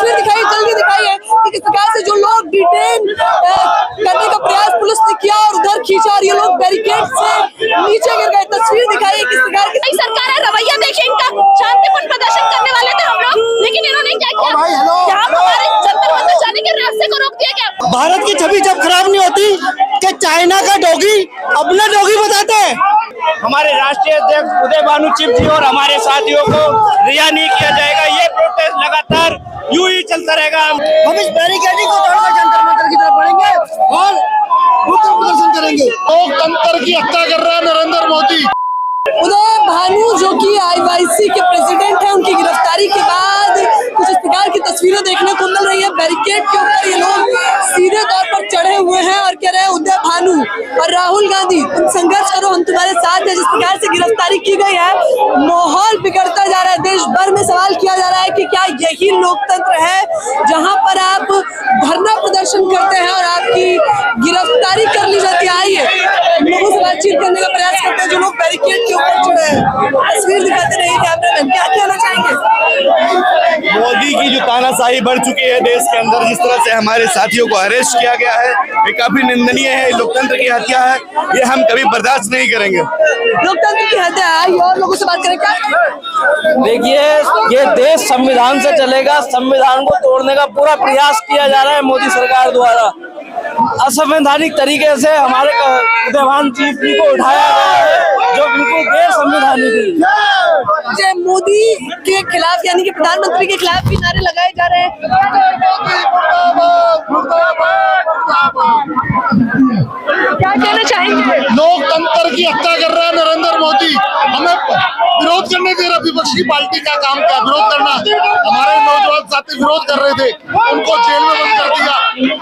तस्वीर दिखाइए, जल्दी दिखाइए कि किस प्रकार से जो लोग डिटेन करने का प्रयास पुलिस ने किया और उधर खींचा और ये लोग बैरिकेड से नीचे गिर गए। तस्वीर दिखाइए किस प्रकार की सरकार है। रवैया देखिए इनका, शांतिपूर्ण प्रदर्शन करने वाले थे हम लोग, लेकिन इन्होंने क्या किया, यहाँ हमारे जंतर मंतर जाने के रास्ते को रोक दिया गया। भारत की छवि जब खराब नहीं होती कि चाइना का डॉगी अपना डॉगी बताते हैं। हमारे राष्ट्रीय अध्यक्ष उदय भानु चिप जी और हमारे साथियों को रिहा नहीं किया जाएगा। ये प्रोटेस्ट लगातार यूं ही चलता रहेगा। हम इस बैरिकेडिंग को तोड़कर जंतर मंतर की तरफ बढ़ेंगे और विरोध प्रदर्शन करेंगे। लोकतंत्र की हत्या कर रहा है नरेंद्र मोदी। उदय भानु जो कि आईवाईसी के प्रेसिडेंट हैं, उनकी गिरफ्तारी के बाद कुछ इस प्रकार की तस्वीरें देखने को मिल रही है। बैरिकेड के ऊपर ये लोग सीधे तौर पर चढ़े हुए हैं और कह रहे हैं उदय भानु और राहुल गांधी तुम संघर्ष करो, हम तुम्हारे साथ हैं। जिस प्रकार से गिरफ्तारी की गई है, माहौल बिगड़ता जा रहा है। देश भर में सवाल किया जा रहा है कि क्या यही लोकतंत्र है जहाँ पर आप धरना प्रदर्शन करते हैं और आपकी गिरफ्तारी कर ली जाती है। आइए लोगों से बातचीत करने का प्रयास करते हैं जो लोग बैरिकेड के ऊपर चढ़े हैं। तस्वीर दिखाते रहिए कैमरामैन, क्या कहना चाहेंगे? मोदी की जो तानाशाही बढ़ चुकी है देश के अंदर, जिस तरह से हमारे साथियों को अरेस्ट किया गया है, ये काफी निंदनीय है। लोकतंत्र की हत्या है, ये हम कभी बर्दाश्त नहीं करेंगे। लोकतंत्र की हत्या है और लोगों से बात करें। क्या देखिए, ये देश संविधान से चलेगा। संविधान को तोड़ने का पूरा प्रयास किया जा रहा है मोदी सरकार द्वारा। असंवैधानिक तरीके से हमारे उदय भानु चीफ जी को उठाया गया है, जो बिल्कुल गैर संवैधानिक है। मोदी के खिलाफ यानी कि प्रधानमंत्री के खिलाफ भी नारे लगाए जा रहे हैं। क्या कहना चाहेंगे? लोकतंत्र की हत्या कर रहा है नरेंद्र मोदी। हमें विरोध करने दे रहा विपक्ष की पार्टी का काम क्या विरोध करना। हमारे नौजवान साथी विरोध कर रहे थे, उनको जेल में बंद कर दिया।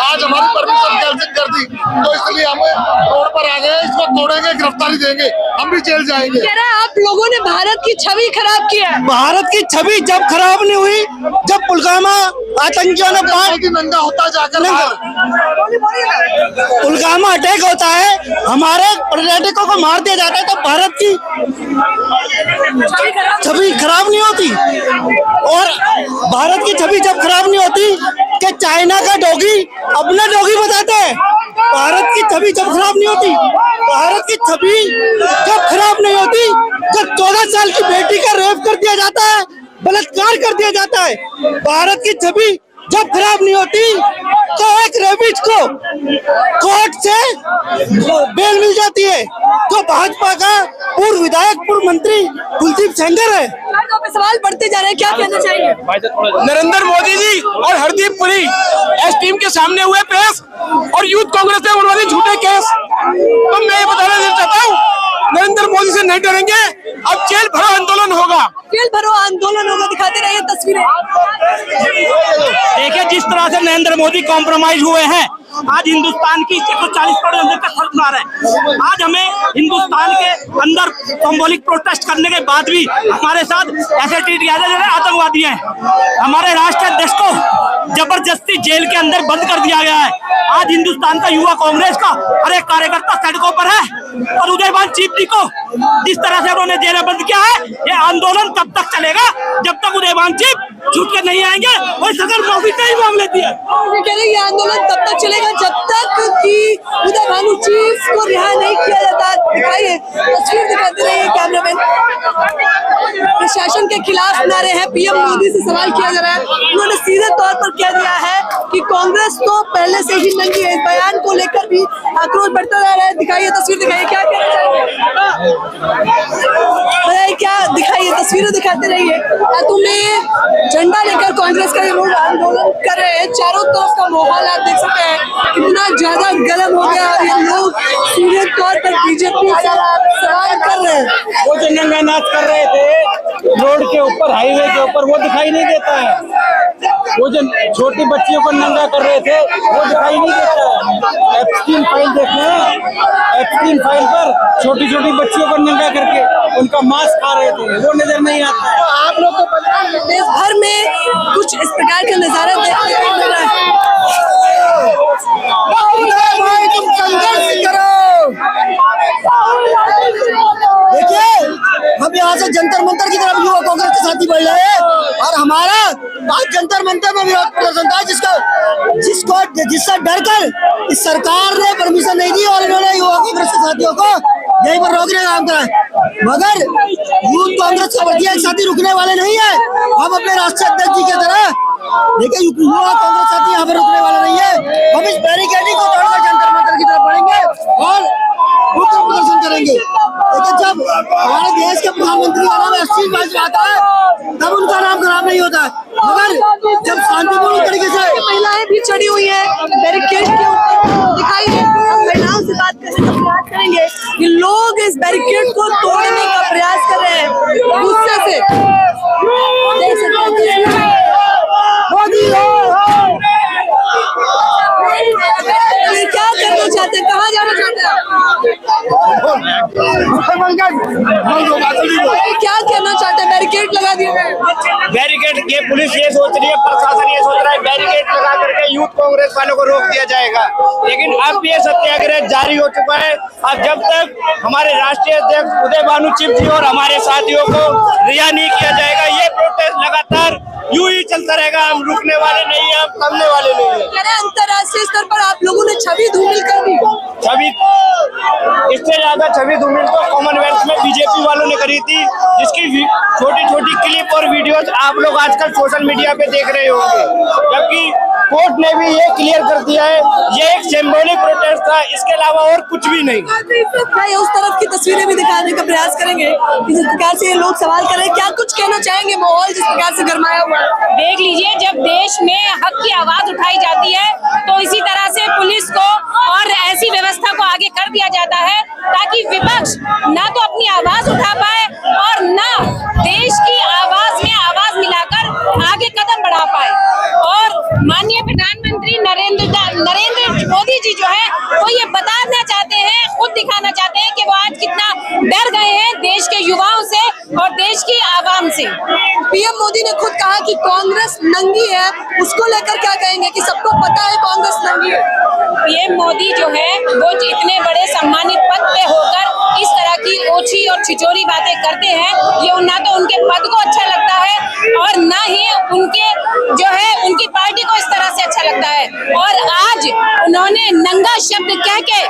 आज हमारी परमिशन कैंसिल कर दी, तो इसलिए हम रोड पर आ गए। इसको तोड़ेंगे, गिरफ्तारी देंगे, हम भी जेल जाएंगे। कह रहा है आप लोगों ने भारत की छवि खराब की है। भारत की छवि जब खराब नहीं हुई, जब पुलवामा आतंकियों ने नंगा होता जाकर पुलवामा अटैक होता है, हमारे पर्यटकों को मार दिया जाता है, तो भारत की छवि खराब नहीं होती। और भारत की छवि जब खराब नहीं होती कि चाइना का डॉगी अपना डॉगी बताते हैं। भारत की छवि जब खराब नहीं होती, भारत की छवि जब खराब नहीं होती, जब 14 साल की बेटी का रेप कर दिया जाता है, बलात्कार कर दिया जाता है। भारत की छवि जब खराब नहीं होती तो एक रेबिट को कोर्ट से बेल मिल जाती है, जो भाजपा का पूर्व विधायक, पूर्व मंत्री कुलदीप सेंगर है। सवाल बढ़ते जा रहे हैं, क्या कहना चाहेंगे? नरेंद्र मोदी जी और हरदीप पुरी एस टीम के सामने हुए पेश और यूथ कांग्रेस ने उन्होंने झूठे केस। तो मैं ये बताना चाहता हूँ, नरेंद्र मोदी से नहीं डरेंगे, अब जेल भरो आंदोलन होगा। जेल भरो आंदोलन होगा। दिखाते रहिए तस्वीरें। देखिए जिस तरह से नरेंद्र मोदी कॉम्प्रोमाइज हुए हैं, आज हिंदुस्तान की 140 करोड़ जनता का सर मार है। आज हमें हिंदुस्तान के अंदर सिंबॉलिक प्रोटेस्ट करने के बाद भी हमारे साथ ऐसे ट्रीट किया जाए जैसे आतंकवादी हैं। हमारे राष्ट्रीय अध्यक्ष को जबरदस्ती जेल के अंदर बंद कर दिया गया है। आज हिंदुस्तान का युवा कांग्रेस का हर एक कार्यकर्ता सड़कों पर है और उदय भानु चीफ जी को जिस तरह से उन्होंने जेल बंद किया है, ये आंदोलन तब तक चलेगा जब तक उदय भानु चीफ छूट के नहीं आएंगे और सरकार माफी नहीं मांग लेती है। कह रहे ये आंदोलन तब तक चलेगा जब तक कि उदय भानु चीफ को रिहा नहीं किया जाता। दिखाइए तस्वीर, दिखाते रहिए कैमरामैन। प्रशासन के खिलाफ नारे हैं, पीएम मोदी से सवाल किया जा रहा है। उन्होंने सीधे तौर पर कह दिया है कि कांग्रेस तो पहले से ही नंगी है। इस बयान को लेकर भी आक्रोश बढ़ता जा रहा है। दिखाइए तस्वीर, दिखाइए क्या कहना चाहेंगे? क्या दिखाइए तस्वीरें, दिखाते रहिए। तुम्हें झंडा लेकर कांग्रेस का ये लोग आंदोलन कर रहे हैं। चारों तरफ का माहौल आप देख सकते हैं कितना ज्यादा गर्म हो गया और ये लोग सीधे तौर पर बीजेपी से सवाल कर रहे हैं। वो जो नंगा नाच कर रहे थे रोड के ऊपर, हाईवे के ऊपर, वो दिखाई नहीं देता है। वो जो छोटी बच्चियों को नंगा कर रहे थे वो दिखाई नहीं देता है। एप्स्टीन फाइल देखना, एप्स्टीन फाइल पर छोटी छोटी बच्चियों को नंगा करके उनका मांस खा रहे थे, वो नजर नहीं आता है। तो आप लोग को देश भर में कुछ इस प्रकार का नजारा देखने को मिल रहा है। भाई तुम संघर्ष करो। देखिए हम यहाँ से जंतर मंतर की तरफ युवा कांग्रेस के साथी बढ़ रहे हैं और हमारा आज जंतर मंतर में विरोध प्रदर्शन था जिससे डरकर इस सरकार ने परमिशन नहीं दी और इन्होंने युवा कांग्रेस के साथियों को यहीं पर रोकने का काम करा। मगर यूथ कांग्रेस के प्रति एक साथी रुकने वाले नहीं है। हम अपने राष्ट्रीय अध्यक्ष जी की तरह देखिए युवा कांग्रेस साथी यहाँ पर रुकने वाले नहीं है। हम इस बैरिकेडिंग को तोड़कर जंतर मंतर की तरफ बढ़ेंगे और उग्र प्रदर्शन करेंगे। लेकिन जब हमारे देश के प्रधानमंत्री का नाम एससी बाजवा आता है तब उनका नाम खराब नहीं होता, मगर जब शांतिपूर्ण तरीके से महिलाएं भी चढ़ी हुई है बैरिकेड के ऊपर दिखाई देती है। महिलाओं से बात करने का प्रयास करेंगे कि लोग इस बैरिकेड को तोड़ने का प्रयास कर रहे हैं गुस्से से। देख सकते हैं क्या करना चाहते हैं, कहाँ जाना चाहते हैं, क्या कहना चाहते हैं? बैरिकेड लगा दिए बैरिकेड ये पुलिस ये सोच रही है, प्रशासन ये सोच रहा है बैरिकेड लगा करके यूथ कांग्रेस वालों को रोक दिया जाएगा, लेकिन अब ये सत्याग्रह जारी हो चुका है। अब जब तक हमारे राष्ट्रीय अध्यक्ष उदय भानु चिप जी और हमारे साथियों को रिहा नहीं किया जाएगा, ये प्रोटेस्ट लगातार यूं ही चलता रहेगा। हम रुकने वाले नहीं है, हम थमने वाले नहीं है। अंतर्राष्ट्रीय स्तर पर आप लोगों ने छवि धूमिल कर दी। छवि इससे ज्यादा छवि धूमिल तो कॉमनवेल्थ में बीजेपी वालों ने करी थी, जिसकी छोटी छोटी क्लिप और वीडियोस आप लोग आजकल सोशल मीडिया पे देख रहे होंगे। जबकि कोर्ट ने भी ये क्लियर कर दिया है ये एक सिंबॉलिक प्रोटेस्ट था, इसके अलावा और कुछ भी नहीं। उस तरफ की तस्वीरें भी दिखाने का प्रयास करेंगे कि जिस प्रकार से ये लोग सवाल कर रहे हैं, क्या कुछ कहना चाहेंगे? माहौल जिस प्रकार से गरमाया हुआ है, देख लीजिए, जब देश में हक की आवाज उठाई जाती है तो इसी तरह से पुलिस को और ऐसी व्यवस्था को आगे कर दिया जाता है ताकि विपक्ष ना तो अपनी आवाज उठा पाए और ना देश की आवाज में आवाज मिलाकर आगे कदम बढ़ा पाए। और माननीय प्रधानमंत्री नरेंद्र मोदी जी जो है वो ये बताना चाहते हैं, खुद दिखाना चाहते हैं कि वो आज कितना डर गए हैं देश के युवाओं से और देश की आवाम से। पीएम मोदी ने खुद कहा कि कांग्रेस नंगी है, उसको लेकर क्या कहेंगे कि सबको पता है कांग्रेस नंगी है? पीएम मोदी जो है वो इतने बड़े सम्मानित पद पे होकर इस तरह की ओछी और छिचोरी बातें करते हैं, ये ना तो उनके पद को अच्छा लगता है और ना ही उनके जो है उनकी पार्टी को इस तरह से अच्छा लगता है। और आज उन्होंने नंगा शब्द कह के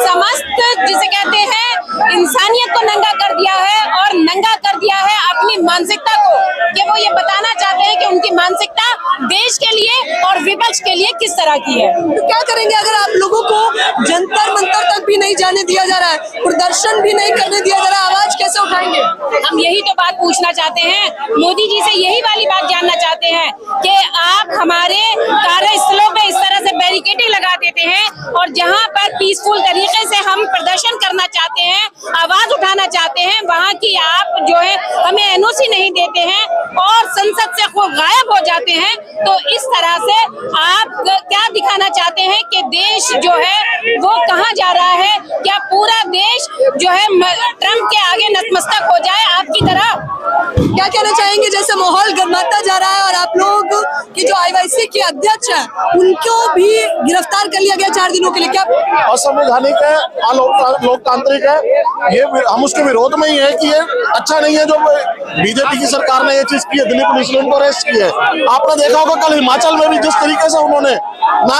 समस्त जिसे कहते हैं इंसानियत को नंगा कर दिया है और नंगा कर दिया है अपनी मानसिकता को, कि वो ये बताना चाहते हैं कि उनकी मानसिकता देश के लिए और विपक्ष के लिए किस तरह की है। तो क्या करेंगे अगर आप लोगों को जंतर मंतर तक भी नहीं जाने दिया जा रहा है, प्रदर्शन भी नहीं करने दिया जा रहा है, आवाज कैसे उठाएंगे? हम यही तो बात पूछना चाहते हैं, मोदी जी से यही वाली बात जानना चाहते हैं कि आप हमारे कार्यस्थलों पे इस तरह से बैरिकेडिंग लगा देते हैं और जहां पर पीसफुल तरीके से हम प्रदर्शन करना चाहते हैं, आवाज उठाना चाहते हैं, वहां की आप जो है हमें एनओसी नहीं देते हैं और संसद से खुद गायब हो जाते हैं। तो इस तरह से आप क्या दिखाना चाहते हैं कि देश जो है वो कहां जा रहा है? क्या पूरा देश जो है ट्रम्प के आगे नतमस्तक हो जाए आपकी तरह? क्या कहना चाहेंगे? जैसे माहौल गरमाता जा रहा है और आप लोग की जो आईवाईसी के अध्यक्ष हैं उनको भी गिरफ्तार कर लिया गया 4 दिनों के लिए, क्या असंवैधानिक है, लोकतांत्रिक है, ये हम उसके विरोध में ही है कि ये अच्छा नहीं है जो बीजेपी की सरकार ने ये चीज की है। दिल्ली पुलिस ने उनको अरेस्ट किया है। आपने देखा होगा कल हिमाचल में भी जिस तरीके से उन्होंने ना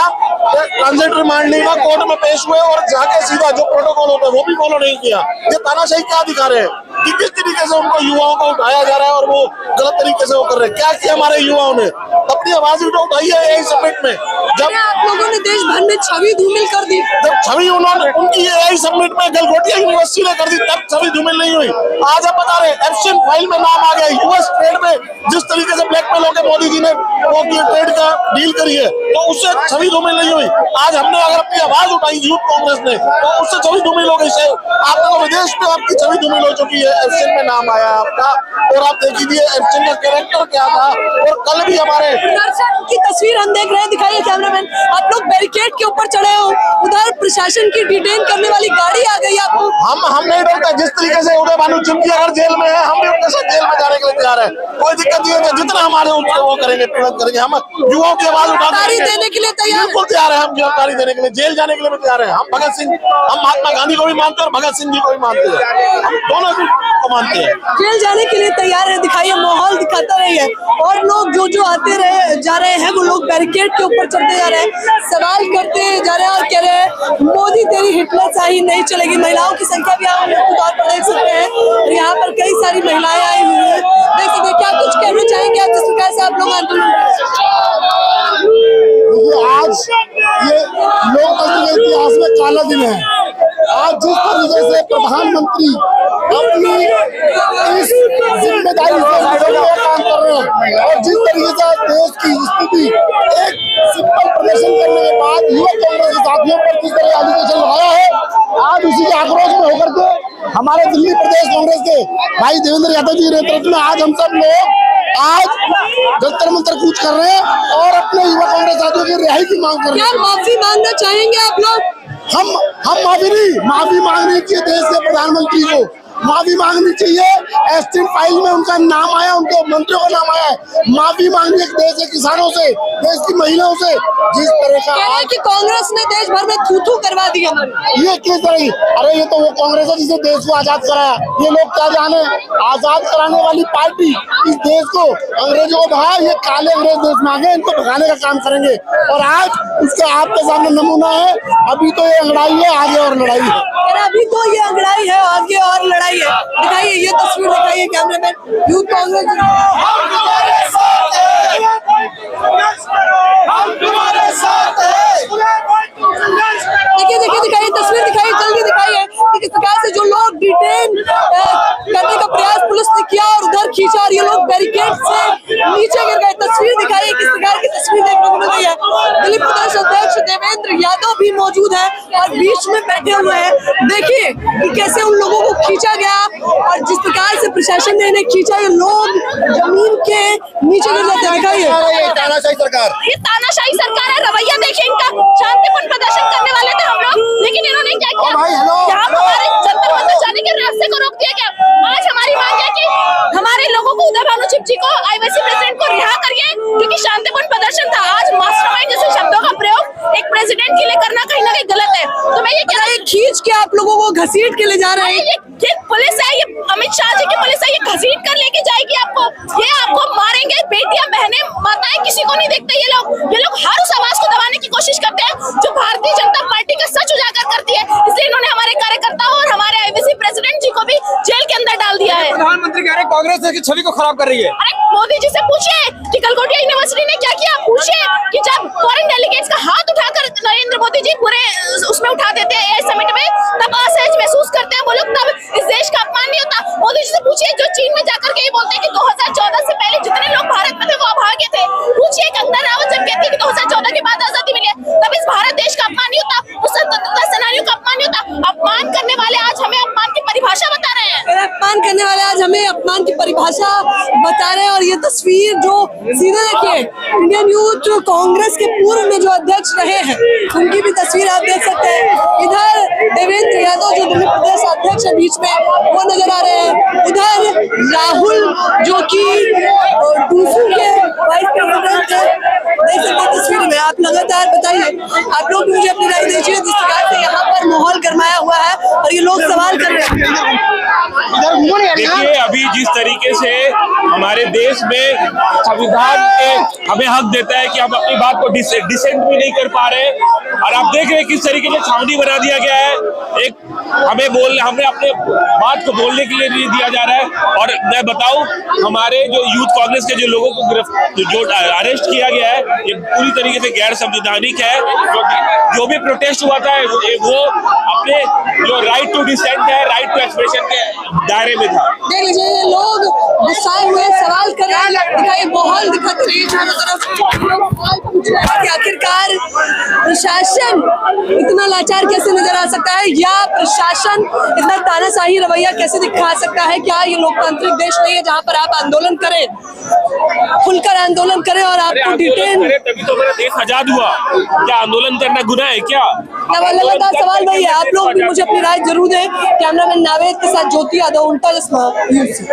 ट्रांजिट रिमांड ली ना कोर्ट में पेश हुए और जाके सीधा जो प्रोटोकॉल होता है वो भी फॉलो नहीं किया। ये तानाशाही क्या दिखा रहे हैं कि किस तरीके से उनको युवाओं को उठाया जा रहा है और वो गलत तरीके से वो कर रहे हैं। क्या किया हमारे युवाओं ने? अपनी आवाज उठाई है यही समिट में। जब आप लोगों ने देश भर में छवि धूमिल कर दी, जब छवि उन्होंने उनकी यही समिट में गलगोटिया यूनिवर्सिटी ने कर दी तब छवि धूमिल नहीं हुई। आज आप बता रहे एप्स्टीन फाइल में नाम आ गया। यूएस ट्रेड में जिस तरीके से ब्लैकमेल होकर मोदी जी ने वो ट्रेड का डील करी है तो उससे छवि धूमिल नहीं हुई। आज हमने अगर अपनी आवाज उठाई यूथ कांग्रेस ने तो उससे छवि धूमिल हो गई। आपने तो विदेश में आपकी छवि धूमिल हो चुकी है, एप्स्टीन में नाम आया आपका और आप देख लीजिए एप्स्टीन का कैरेक्टर क्या था। और कल भी हमारे प्रदर्शन की तस्वीर हम देख रहे हैं, दिखाइए कैमरामैन। आप लोग बैरिकेड के ऊपर चढ़े हो, उधर प्रशासन की डिटेन करने वाली गाड़ी आ गई आपको। हम नहीं डरते। जिस तरीके से उदय भानु चिमकी अगर जेल में है, हम भी उनके साथ जेल में जाने के लिए तैयार है। कोई दिक्कत नहीं है, जितना हमारे उनको वो करेंगे, तुरंत करेंगे। हम युवाओं की आवाज गिरफ्तारी देने के लिए तैयार, बिल्कुल तैयार है। हम गिरफ्तारी देने के लिए, जेल जाने के लिए भी तैयार है। हम भगत सिंह, हम महात्मा गांधी को भी मानते हैं और भगत सिंह जी को भी मानते हैं। हम दोनों को मानते हैं। जेल जाने के लिए तैयार है। दिखाइए, माहौल दिखाता रहिए। और लोग जो आते रहे जा रहे हैं, वो लोग बैरिकेड के ऊपर चढ़ते जा रहे हैं, सवाल करते जा रहे हैं और कह रहे हैं मोदी तेरी हिटलरशाही नहीं चलेगी। महिलाओं की संख्या भी आप लोग तौर पर देख सकते हैं, और यहाँ पर कई सारी महिलाएं आई हुई हैं। देख सकते हैं, क्या कुछ कहना चाहेंगे आप जिस प्रकार से आप लोग आंदोलन? आज ये लोकतंत्र के इतिहास में काला दिन है। आज जिस तरीके से प्रधानमंत्री अपनी इस जिम्मेदारी से काम कर रहे हैं और जिस तरीके से देश की स्थिति एक सिंपल प्रदर्शन करने के बाद युवा कांग्रेस के साथियों पर जिस तरह एलिगेशन लगाया है, आज उसी के आक्रोश में होकर के हमारे दिल्ली प्रदेश कांग्रेस के भाई देवेंद्र यादव जी के नेतृत्व में आज हम सब लोग आज जंतर मंतर कूच कर रहे हैं और अपने युवा कांग्रेस साथियों की रिहाई की मांग कर रहे हैं। क्या माफी मांगना चाहेंगे आप लोग? हम माफी मांगनी चाहिए देश के प्रधानमंत्री को, माफी मांगनी चाहिए। एस्टीन फाइल में उनका नाम आया, उनके मंत्रियों का नाम आया है। माफी मांगनी है देश के किसानों से, देश की महिलाओं से। जिस तरह का कह रहे हैं कि कांग्रेस ने देश भर में थू करवा दी हमारी, ये किस तरह? अरे ये तो वो कांग्रेस है जिसने देश को आजाद कराया। ये लोग क्या जाने, आजाद कराने वाली पार्टी इस देश को अंग्रेजों को भगा, ये काले अंग्रेज देश में आ गए, इनको भगाने का काम करेंगे। और आज उसका आपके सामने नमूना है। अभी तो ये लड़ाई है, आगे और लड़ाई है। अभी तो ये अंगड़ाई है, आगे और लड़ाई है। दिखाइए ये तस्वीर, दिखाइए कैमरामैन। यूथ कांग्रेस देखिए दिखाइए तस्वीर, दिखाइए जल्दी दिखाइए कि किस प्रकार से जो लोग डिटेन करने का प्रयास पुलिस ने किया और उधर खींचा और ये लोग बैरिकेड से नीचे गिर गए। तस्वीर दिखाइए, किस प्रकार की तस्वीर देखने को मिल रही है। दिल्ली प्रदेश अध्यक्ष देवेंद्र यादव भी मौजूद है और बीच में बैठे हुए हैं। देखिए कि कैसे उन लोगों को खींचा गया और जिस प्रकार से प्रशासन ने इन्हें खींचा, ये लोग जमीन के नीचे गिर जाते। दिखाइए तानाशाही सरकार, ये तानाशाही सरकार है। रवैया देखिए इनका, शांतिपूर्ण प्रदर्शन करने वाले थे हम लोग, लेकिन इन्होंने क्या किया, यहाँ हमारे जंतर मंतर जाने के रास्ते को रोक दिया गया। आज हमारी मांग है कि हमारे लोगों को, उदय भानु चिमकी को, आईवाईसी प्रेसिडेंट को रिहा करिए, क्योंकि शांतिपूर्ण प्रदर्शन था। आज मास्टरमाइंड जैसे शब्दों का प्रयोग एक प्रेसिडेंट के लिए करना कहीं ना कहीं गलत है। तो मैं ये कह रही हूँ, खींच के आप लोगों को घसीट के ले जा रहे हैं। ये पुलिस है, ये अमित शाह जी की पुलिस है, ये घसीट कर लेके जाएगी आपको, ये आपको मारेंगे। बेटियां, बहनें, माताएं किसी को नहीं देखते। ये लोग हर उस आवाज को दबाने की कोशिश करते हैं जो भारतीय जनता पार्टी का सच उजागर करती है। इसलिए इन्होंने हमारे कार्यकर्ताओं और हमारे आईवीसी प्रेसिडेंट जी को भी जेल के अंदर डाल दिया है। प्रधानमंत्री कह रहे हैं कांग्रेस की छवि को खराब कर रही है। अरे मोदी जी से पूछिए कि गलगोटिया यूनिवर्सिटी ने क्या किया। पूछिए कि जब फॉरेन डेलीगेट्स का हाथ उठाकर नरेंद्र मोदी जी पूरे उसमें उठा देते हैं एआई समिट में, तब असहज महसूस करते हैं वो लोग, तब इस देश का अपमान नहीं होता। मोदी जी से पूछिए जो चीन में जाकर के ये बोलते हैं कि 2014 से पहले जितने लोग भारत में थे वो अभागे थे। पूछिए कंगना रावत जब कहती है कि 2014 के बाद आजादी मिली है, तब इस भारत देश का अपमान नहीं होता, उस स्वतंत्रता सेनानियों का अपमान नहीं होता। अपमान करने वाले आज हमें अपमान की परिभाषा बता रहे हैं। अपमान करने वाले आज हमें अपमान की परिभाषा बता रहे हैं। और ये तस्वीर जो सीधे देखिए, इंडियन यूथ कांग्रेस के पूर्व में जो अध्यक्ष रहे हैं, उनकी भी तस्वीर आप देख सकते हैं। इधर देवेंद्र यादव जो दिल्ली प्रदेश अध्यक्ष है बीच में, वो नजर आ रहे हैं। उधर राहुल जो कि डूसू के वाइस प्रेसिडेंट है, देख सकते हैं तस्वीर में। आप लगातार बताइए, आप लोग मुझे अपनी राय दीजिए। जिस प्रकार से यहाँ पर माहौल गरमाया हुआ है और ये लोग सवाल कर रहे हैं। देखिए अभी जिस तरीके से हमारे देश में संविधान हमें हक देता है कि हम अपनी बात को डिसेंट भी नहीं कर पा रहे, और आप देख रहे हैं किस तरीके से छावनी बना दिया गया है। एक हमें अपने बात को बोलने के लिए नहीं दिया जा रहा है। और मैं बताऊं, हमारे जो यूथ कांग्रेस के जो लोगों को जो अरेस्ट किया गया है, ये पूरी तरीके से गैर संवैधानिक है। जो भी प्रोटेस्ट हुआ था वो अपने जो राइट टू डिसेंट है, राइट टू एक्सप्रेशन के दायरे में था। देख लीजिए, ये लोग गुस्साए हुए सवाल कर रहे हैं। दिखाइए माहौल दिखाते रहिए चारों तरफ कि आखिरकार प्रशासन इतना लाचार कैसे नजर आ सकता है। सकता है, या प्रशासन इतना तानाशाही रवैया कैसे दिखा सकता है? क्या ये लोकतांत्रिक देश नहीं है जहाँ पर आप आंदोलन करें, खुलकर आंदोलन करें और आपको डिटेन? तभी तो मेरा देश आजाद हुआ। क्या आंदोलन करना गुनाह है क्या? लगातार सवाल वही है। आप लोग भी मुझे अपनी राय जरूर दें। कैमरामैन नावेद के साथ ज्योति यादव, उल्टा चश्मा न्यूज़।